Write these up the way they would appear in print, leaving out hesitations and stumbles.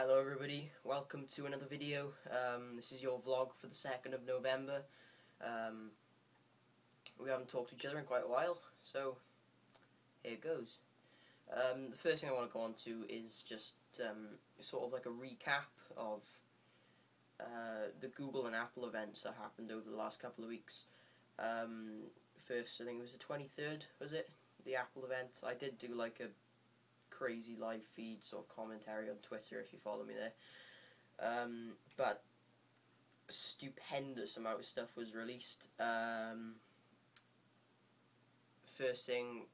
Hello everybody, welcome to another video. This is your vlog for the 2nd of November. We haven't talked to each other in quite a while, so here goes. The first thing I want to go on to is just sort of like a recap of the Google and Apple events that happened over the last couple of weeks. First, I think it was the 23rd, was it? The Apple event. I did do like a crazy live feed sort of commentary on Twitter if you follow me there, but a stupendous amount of stuff was released. First thing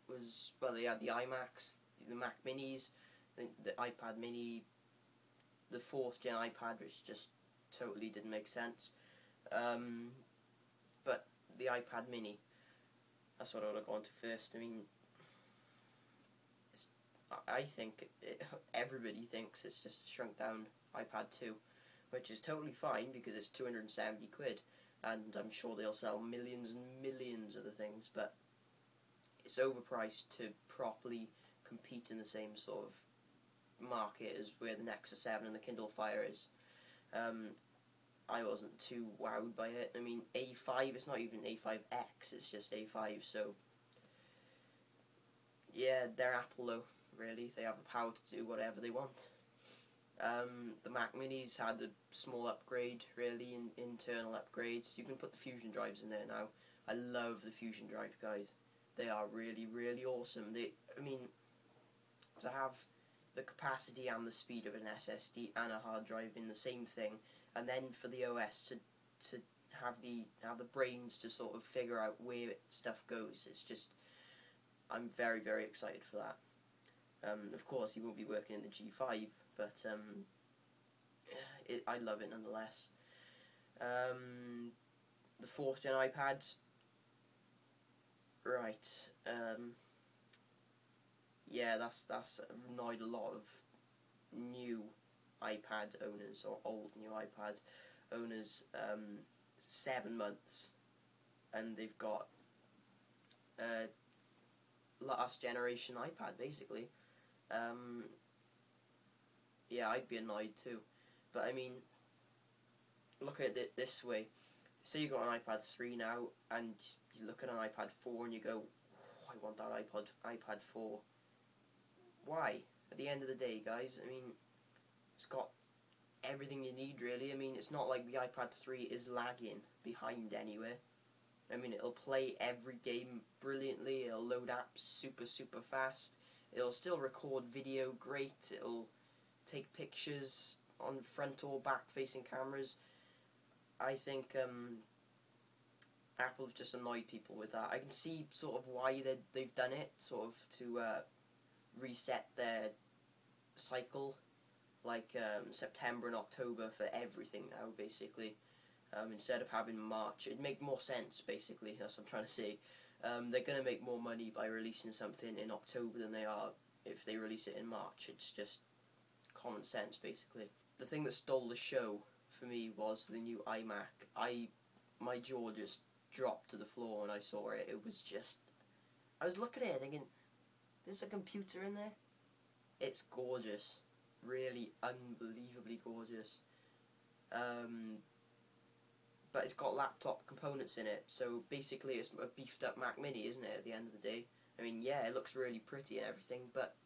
was, well, they had the iMacs, the Mac Minis, the iPad Mini, the 4th gen iPad, which just totally didn't make sense, but the iPad Mini, that's what I want to go on to first. I mean, I think everybody thinks it's just a shrunk down iPad 2, which is totally fine because it's 270 quid, and I'm sure they'll sell millions and millions of the things, but it's overpriced to properly compete in the same sort of market as where the Nexus 7 and the Kindle Fire is. I wasn't too wowed by it. I mean, A5, it's not even A5X, it's just A5, so yeah, they're Apple though. Really, they have the power to do whatever they want. The Mac Minis had a small upgrade, really, internal upgrades. You can put the Fusion drives in there now. I love the Fusion drive, guys. They are really, really awesome. I mean, to have the capacity and the speed of an SSD and a hard drive in the same thing, and then for the OS to have the brains to sort of figure out where stuff goes. It's just, I'm very, very excited for that. Of course, he won't be working in the G5, but I love it nonetheless. The 4th gen iPads, right? Yeah, that's annoyed a lot of new iPad owners or old new iPad owners. 7 months, and they've got last generation iPad basically. Yeah, I'd be annoyed too, but I mean, look at it this way. Say you got an iPad 3 now, and you look at an iPad 4 and you go, oh, I want that iPad 4. Why? At the end of the day, guys, I mean, it's got everything you need, really. I mean, it's not like the iPad 3 is lagging behind anywhere. I mean, it'll play every game brilliantly, it'll load apps super, super fast, it'll still record video great, it'll take pictures on front or back facing cameras. I think Apple have just annoyed people with that. I can see sort of why they've done it, sort of to reset their cycle, like September and October for everything now, basically. Instead of having March, it'd make more sense, basically, that's what I'm trying to say. They're going to make more money by releasing something in October than they are if they release it in March. It's just common sense, basically. The thing that stole the show for me was the new iMac. My jaw just dropped to the floor when I saw it. It was just, I was looking at it thinking, there's a computer in there? It's gorgeous. Really unbelievably gorgeous. But it's got laptop components in it, so basically it's a beefed up Mac Mini, isn't it, at the end of the day? I mean, yeah, it looks really pretty and everything, but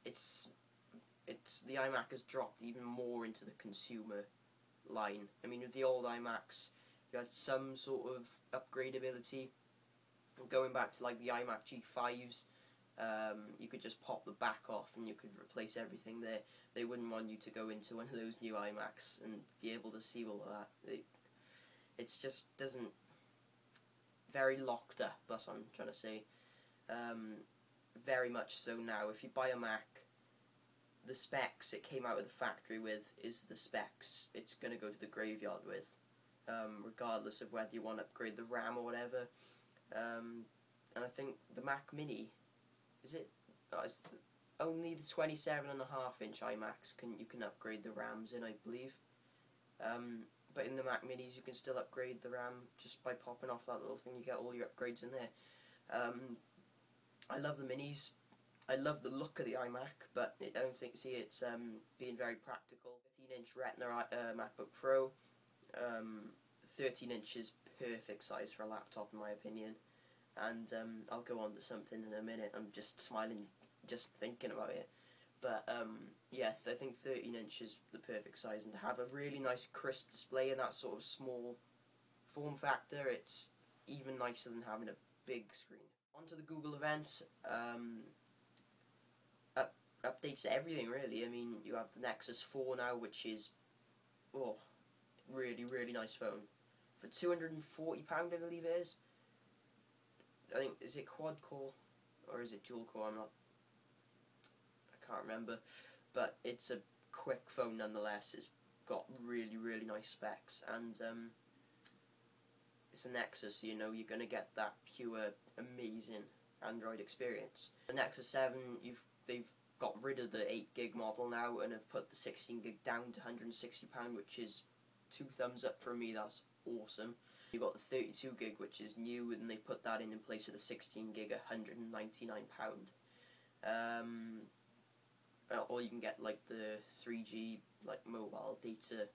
it's the iMac has dropped even more into the consumer line. I mean, with the old iMacs, you had some sort of upgradability. Going back to like the iMac G5s, you could just pop the back off and you could replace everything there. They wouldn't want you to go into one of those new iMacs and be able to see all of that. It's just doesn't, very locked up, that's what I'm trying to say. Very much so now. If you buy a Mac, the specs it came out of the factory with is the specs it's going to go to the graveyard with, regardless of whether you want to upgrade the RAM or whatever. And I think the Mac Mini, is it? It's only the 27.5-inch iMacs you can upgrade the RAMs in, I believe. But in the Mac Minis you can still upgrade the RAM just by popping off that little thing. You get all your upgrades in there. I love the Minis. I love the look of the iMac, but I don't see it's being very practical. 13-inch Retina MacBook Pro. 13 inches perfect size for a laptop in my opinion, and I'll go on to something in a minute. I'm just smiling just thinking about it, but yeah, I think 13 inches is the perfect size, and to have a really nice crisp display in that sort of small form factor, it's even nicer than having a big screen. Onto the Google event. Updates to everything really. I mean, you have the Nexus 4 now, which is really nice phone for £240, I believe it is. I think, is it quad core or is it dual core? I can't remember, but it's a quick phone nonetheless. It's got really nice specs, and it's a Nexus, so you know you're gonna get that pure amazing Android experience. The Nexus 7, they've got rid of the 8GB model now and have put the 16GB down to £160, which is 2 thumbs up from me. That's awesome. You've got the 32GB, which is new, and they put that in place of the 16GB at £199. Or you can get like the 3G like mobile data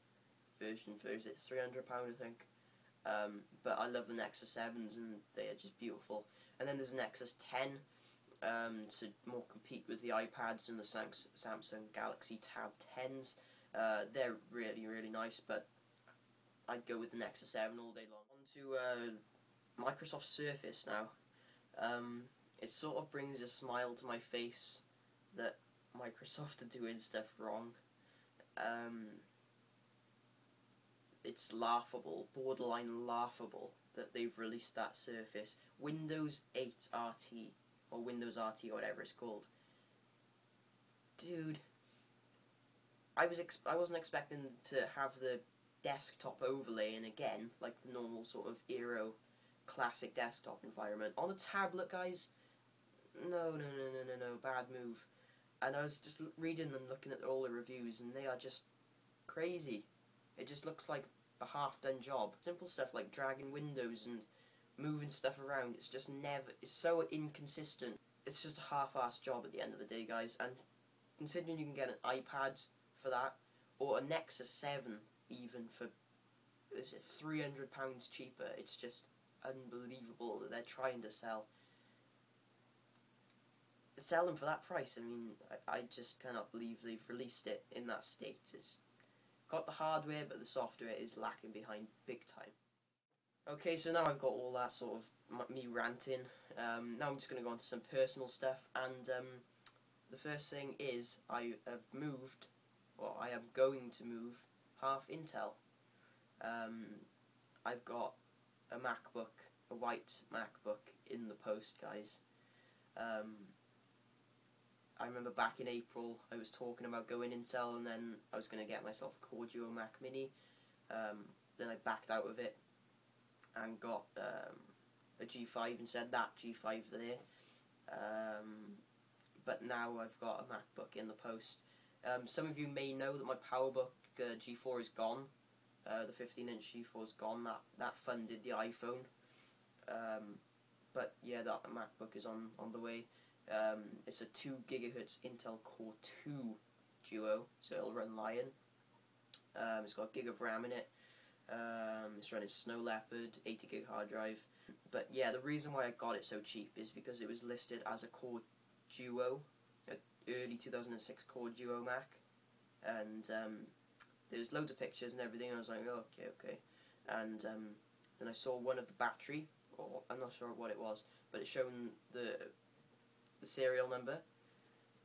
version for, is it £300 I think. But I love the Nexus 7s, and they are just beautiful. And then there's the Nexus 10 to more compete with the iPads and the Samsung Galaxy Tab 10s. They're really nice, but I'd go with the Nexus 7 all day long. On to Microsoft Surface now. It sort of brings a smile to my face that Microsoft are doing stuff wrong. It's laughable, borderline laughable, that they've released that Surface. Windows 8 RT, or Windows RT, or whatever it's called. Dude, I wasn't expecting to have the desktop overlay in again, like the normal sort of Aero classic desktop environment. On a tablet, guys, no, bad move. And I was just reading and looking at all the reviews, and they are just crazy. It just looks like a half-done job. Simple stuff like dragging windows and moving stuff around, it's just it's so inconsistent. It's just a half-assed job at the end of the day, guys. And considering you can get an iPad for that, or a Nexus 7 even for, is it £300 cheaper, it's just unbelievable that they're trying to sell them for that price. I mean, I just cannot believe they've released it in that state. It's got the hardware, but the software is lacking behind big time. Okay, so now I've got all that sort of me ranting. Now I'm just going to go on to some personal stuff, and the first thing is I have moved, or I am going to move, half Intel. I've got a MacBook, a white MacBook in the post, guys. I remember back in April I was talking about going Intel, and then I was going to get myself a Core Duo Mac Mini. Then I backed out of it and got a G5 instead, that G5 there. But now I've got a MacBook in the post. Some of you may know that my PowerBook G4 is gone. The 15-inch G4 is gone. That funded the iPhone. But yeah, that MacBook is on the way. It's a 2 GHz Intel Core 2 Duo, so it'll run Lion. It's got a gig of RAM in it. It's running Snow Leopard, 80 gig hard drive. But yeah, the reason why I got it so cheap is because it was listed as a Core Duo, an early 2006 Core Duo Mac, and there's loads of pictures and everything, and I was like, oh, okay. And then I saw one of the battery, or I'm not sure what it was, but it's showing the serial number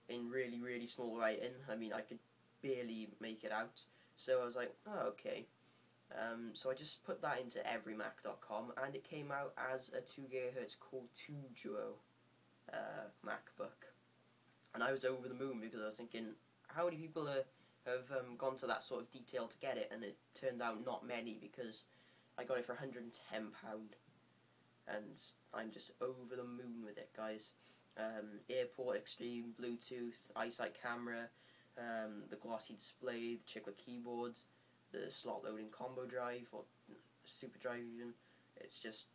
in really small writing. I mean, I could barely make it out. So I was like, oh, okay. So I just put that into everymac.com, and it came out as a 2 GHz Core 2 Duo MacBook. And I was over the moon, because I was thinking, how many people have gone to that sort of detail to get it? And it turned out not many, because I got it for £110. And I'm just over the moon with it, guys. AirPort Extreme, Bluetooth, eyesight camera, the glossy display, the chiclet keyboard, the slot loading combo drive, or super drive even. It's just,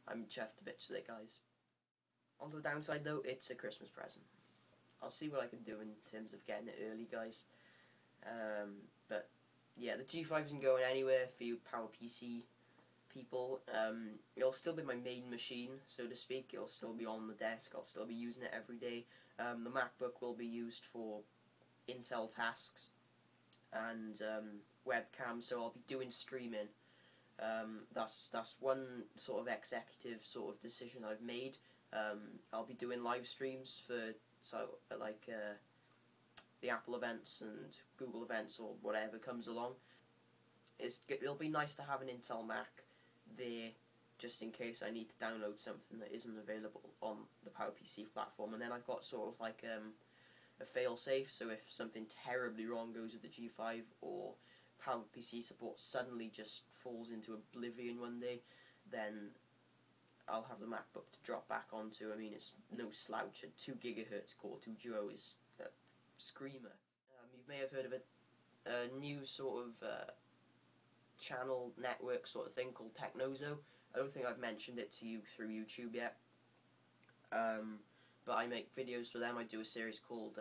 I'm chuffed a bit today, guys. On the downside though, it's a Christmas present. I'll see what I can do in terms of getting it early, guys. But yeah, the G5 isn't going anywhere for you PowerPC people. It'll still be my main machine, so to speak. It'll still be on the desk. I'll still be using it every day. The MacBook will be used for Intel tasks and webcam, so I'll be doing streaming. That's one sort of executive sort of decision I've made. I'll be doing live streams for the Apple events and Google events or whatever comes along. It'll be nice to have an Intel Mac there just in case I need to download something that isn't available on the PowerPC platform, and then I've got sort of like a fail-safe, so if something terribly wrong goes with the G5 or PowerPC support suddenly just falls into oblivion one day, then I'll have the MacBook to drop back onto. I mean, it's no slouch. A 2 GHz Core 2 Duo is a screamer. You may have heard of a new sort of channel network sort of thing called Technozo. I don't think I've mentioned it to you through YouTube yet. But I make videos for them. I do a series called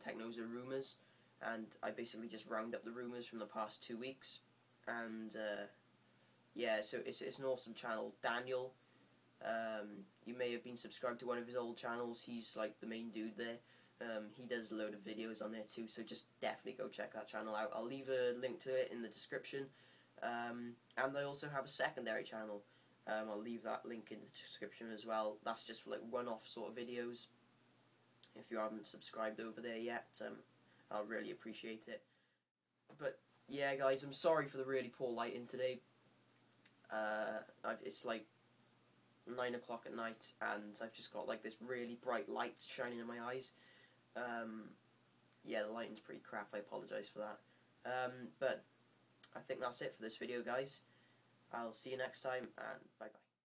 Technozo Rumours, and I basically just round up the rumours from the past 2 weeks. And yeah, so it's an awesome channel. Daniel, you may have been subscribed to one of his old channels. He's like the main dude there. He does a load of videos on there too, so just definitely go check that channel out. I'll leave a link to it in the description. And I also have a secondary channel. I'll leave that link in the description as well. That's just for like one-off sort of videos. If you haven't subscribed over there yet, I'll really appreciate it. But yeah, guys, I'm sorry for the really poor lighting today. It's like 9 o'clock at night, and I've just got like this really bright light shining in my eyes. Yeah, the lighting's pretty crap. I apologise for that. But I think that's it for this video, guys. I'll see you next time, and bye bye.